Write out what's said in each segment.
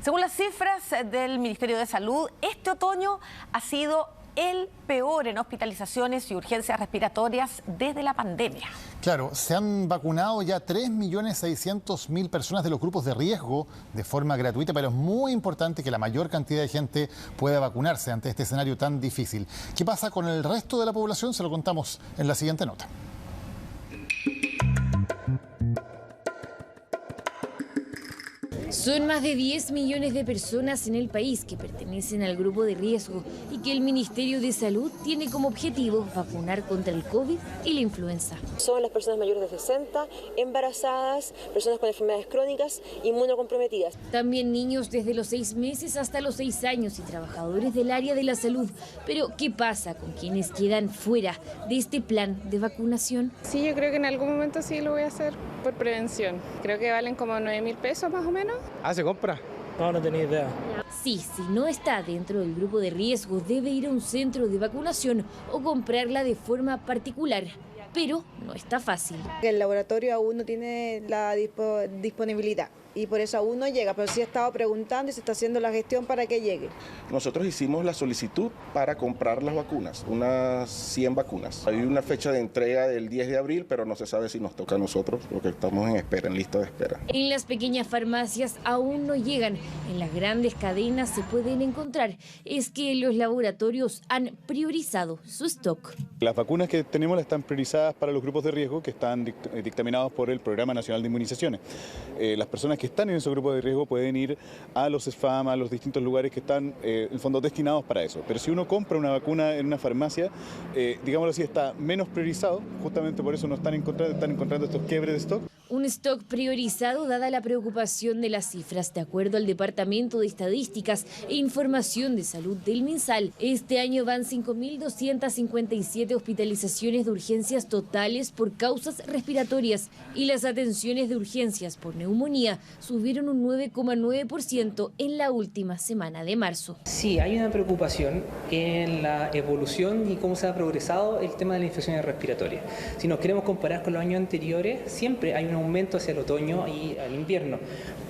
Según las cifras del Ministerio de Salud, este otoño ha sido el peor en hospitalizaciones y urgencias respiratorias desde la pandemia. Claro, se han vacunado ya 3.600.000 personas de los grupos de riesgo de forma gratuita, pero es muy importante que la mayor cantidad de gente pueda vacunarse ante este escenario tan difícil. ¿Qué pasa con el resto de la población? Se lo contamos en la siguiente nota. Son más de 10 millones de personas en el país que pertenecen al grupo de riesgo y que el Ministerio de Salud tiene como objetivo vacunar contra el COVID y la influenza. Son las personas mayores de 60, embarazadas, personas con enfermedades crónicas, inmunocomprometidas. También niños desde los 6 meses hasta los 6 años y trabajadores del área de la salud. Pero, ¿qué pasa con quienes quedan fuera de este plan de vacunación? Sí, yo creo que en algún momento sí lo voy a hacer por prevención. Creo que valen como 9.000 pesos más o menos. ¿Ah, se compra? No tenía idea. Sí, si no está dentro del grupo de riesgo, debe ir a un centro de vacunación o comprarla de forma particular. Pero no está fácil. El laboratorio aún no tiene la disponibilidad y por eso aún no llega, pero sí he estado preguntando y se está haciendo la gestión para que llegue. Nosotros hicimos la solicitud para comprar las vacunas, unas 100 vacunas. Hay una fecha de entrega del 10 de abril, pero no se sabe si nos toca a nosotros, porque estamos en espera, en lista de espera. En las pequeñas farmacias aún no llegan, en las grandes cadenas se pueden encontrar. Es que los laboratorios han priorizado su stock. Las vacunas que tenemos están priorizadas para los grupos de riesgo que están dictaminados por el Programa Nacional de Inmunizaciones. Las personas que están en esos grupos de riesgo pueden ir a los SFAM, a los distintos lugares que están en fondo destinados para eso. Pero si uno compra una vacuna en una farmacia, digámoslo así, está menos priorizado, justamente por eso no están encontrando estos quiebres de stock. Un stock priorizado dada la preocupación de las cifras. De acuerdo al Departamento de Estadísticas e Información de Salud del MinSal, este año van 5.257 hospitalizaciones de urgencias totales por causas respiratorias y las atenciones de urgencias por neumonía subieron un 9,9% en la última semana de marzo. Sí, hay una preocupación en la evolución y cómo se ha progresado el tema de las infecciones respiratorias. Si nos queremos comparar con los años anteriores, siempre hay un aumento hacia el otoño y al invierno,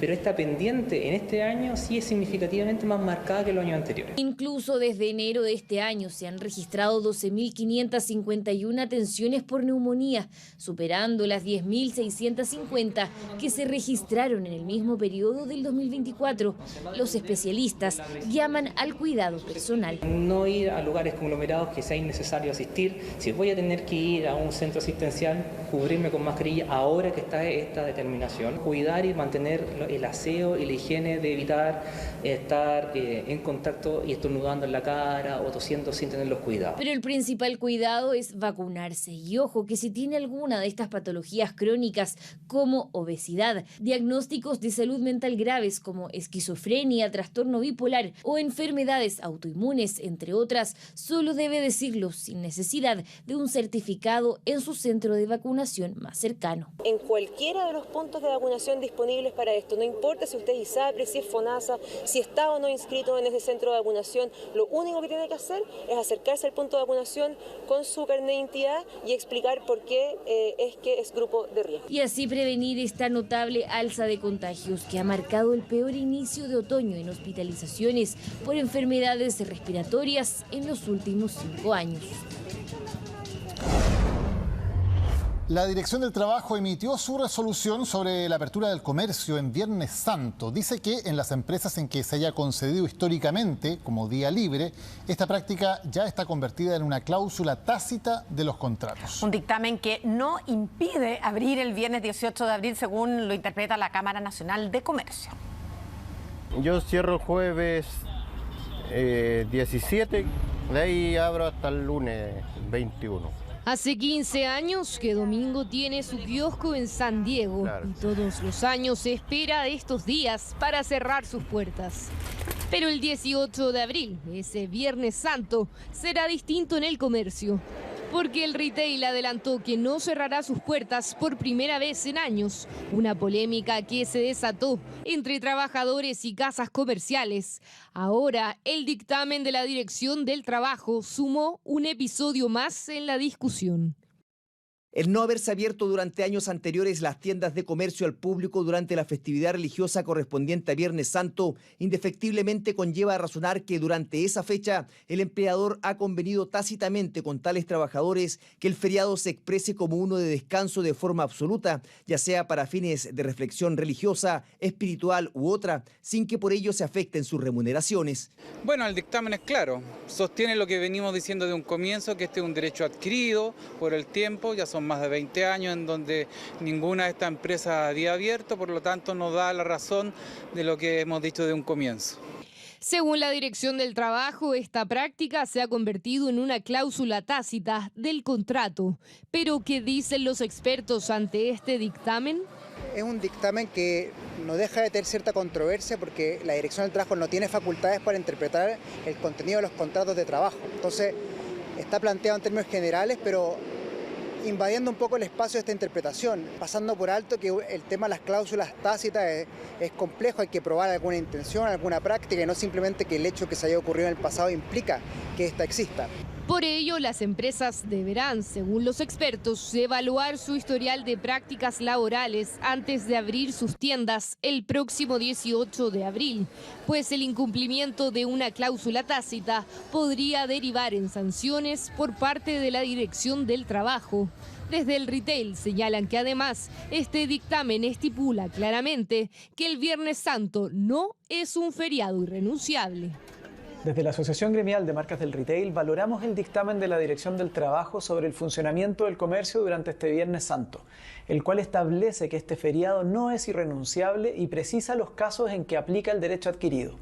pero esta pendiente en este año sí es significativamente más marcada que los años anteriores. Incluso desde enero de este año se han registrado 12.551 atenciones por neumonía, superando las 10.650 que se registraron en el mismo periodo del 2024. Los especialistas llaman al cuidado personal. No ir a lugares conglomerados que sea innecesario asistir. Si voy a tener que ir a un centro asistencial, cubrirme con mascarilla ahora que está esta determinación. Cuidar y mantener el aseo y la higiene de evitar estar en contacto y estornudando en la cara o tosiendo sin tener los cuidados. Pero el principal cuidado es vacunarse. Y ojo que si tiene alguna de estas patologías crónicas como obesidad, diagnósticos de salud mental graves como esquizofrenia, trastorno bipolar o enfermedades autoinmunes, entre otras, solo debe decirlo sin necesidad de un certificado en su centro de vacunación más cercano. En cualquiera de los puntos de vacunación disponibles para esto, no importa si usted es ISAPRE, si es FONASA, si está o no inscrito en ese centro de vacunación, lo único que tiene que hacer es acercarse al punto de vacunación con su carnet de identidad y explicar por qué es que es grupo de riesgo. Y así prevenir esta notable alza de contagios que ha marcado el peor inicio de otoño en hospitalizaciones por enfermedades respiratorias en los últimos 5 años. La Dirección del Trabajo emitió su resolución sobre la apertura del comercio en Viernes Santo. Dice que en las empresas en que se haya concedido históricamente como día libre, esta práctica ya está convertida en una cláusula tácita de los contratos. Un dictamen que no impide abrir el viernes 18 de abril, según lo interpreta la Cámara Nacional de Comercio. Yo cierro el jueves 17, de ahí abro hasta el lunes 21. Hace 15 años que Domingo tiene su kiosco en San Diego. Claro. Y todos los años se espera de estos días para cerrar sus puertas. Pero el 18 de abril, ese Viernes Santo, será distinto en el comercio. Porque el retail adelantó que no cerrará sus puertas por primera vez en años. Una polémica que se desató entre trabajadores y casas comerciales. Ahora, el dictamen de la Dirección del Trabajo sumó un episodio más en la discusión. El no haberse abierto durante años anteriores las tiendas de comercio al público durante la festividad religiosa correspondiente a Viernes Santo indefectiblemente conlleva a razonar que durante esa fecha el empleador ha convenido tácitamente con tales trabajadores que el feriado se exprese como uno de descanso de forma absoluta, ya sea para fines de reflexión religiosa, espiritual u otra, sin que por ello se afecten sus remuneraciones. Bueno, el dictamen es claro, sostiene lo que venimos diciendo de un comienzo, que este es un derecho adquirido por el tiempo, ya son más de 20 años en donde ninguna de estas empresas había abierto, por lo tanto nos da la razón de lo que hemos dicho de un comienzo. Según la Dirección del Trabajo, esta práctica se ha convertido en una cláusula tácita del contrato. ¿Pero qué dicen los expertos ante este dictamen? Es un dictamen que no deja de tener cierta controversia porque la Dirección del Trabajo no tiene facultades para interpretar el contenido de los contratos de trabajo. Entonces, está planteado en términos generales, pero invadiendo un poco el espacio de esta interpretación, pasando por alto que el tema de las cláusulas tácitas es complejo, hay que probar alguna intención, alguna práctica y no simplemente que el hecho que se haya ocurrido en el pasado implica que ésta exista. Por ello, las empresas deberán, según los expertos, evaluar su historial de prácticas laborales antes de abrir sus tiendas el próximo 18 de abril, pues el incumplimiento de una cláusula tácita podría derivar en sanciones por parte de la Dirección del Trabajo. Desde el retail señalan que además este dictamen estipula claramente que el Viernes Santo no es un feriado irrenunciable. Desde la Asociación Gremial de Marcas del Retail valoramos el dictamen de la Dirección del Trabajo sobre el funcionamiento del comercio durante este Viernes Santo, el cual establece que este feriado no es irrenunciable y precisa los casos en que aplica el derecho adquirido.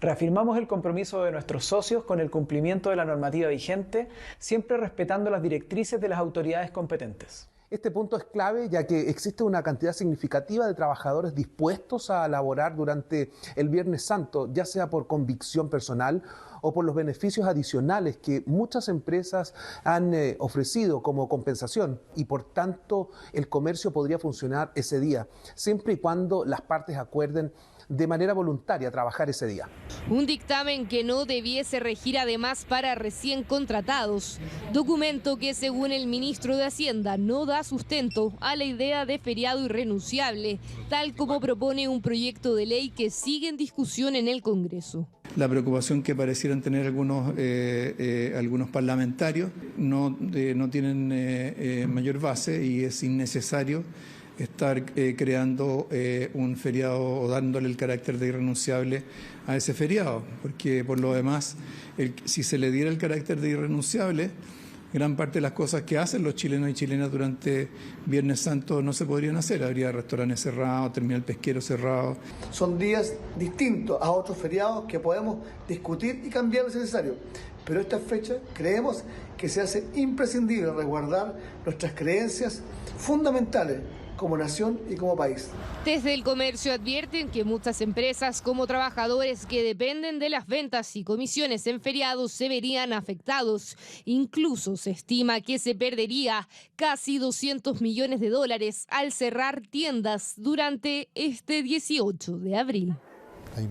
Reafirmamos el compromiso de nuestros socios con el cumplimiento de la normativa vigente, siempre respetando las directrices de las autoridades competentes. Este punto es clave ya que existe una cantidad significativa de trabajadores dispuestos a laborar durante el Viernes Santo, ya sea por convicción personal o por los beneficios adicionales que muchas empresas han ofrecido como compensación y por tanto el comercio podría funcionar ese día, siempre y cuando las partes acuerden de manera voluntaria trabajar ese día. Un dictamen que no debiese regir además para recién contratados, documento que según el ministro de Hacienda no da sustento a la idea de feriado irrenunciable, tal como propone un proyecto de ley que sigue en discusión en el Congreso. La preocupación que parecieran tener algunos parlamentarios no tienen mayor base y es innecesario estar creando un feriado o dándole el carácter de irrenunciable a ese feriado, porque por lo demás, si se le diera el carácter de irrenunciable, gran parte de las cosas que hacen los chilenos y chilenas durante Viernes Santo no se podrían hacer. Habría restaurantes cerrados, terminal pesquero cerrado. Son días distintos a otros feriados que podemos discutir y cambiar si es necesario. Pero esta fecha creemos que se hace imprescindible resguardar nuestras creencias fundamentales como nación y como país. Desde el comercio advierten que muchas empresas como trabajadores que dependen de las ventas y comisiones en feriados se verían afectados. Incluso se estima que se perdería casi $200 millones al cerrar tiendas durante este 18 de abril. Ahí,